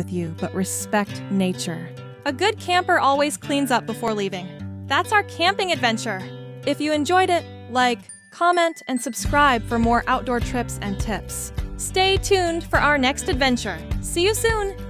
with you, but respect nature. A good camper always cleans up before leaving. That's our camping adventure. If you enjoyed it, like, comment, and subscribe for more outdoor trips and tips. Stay tuned for our next adventure. See you soon!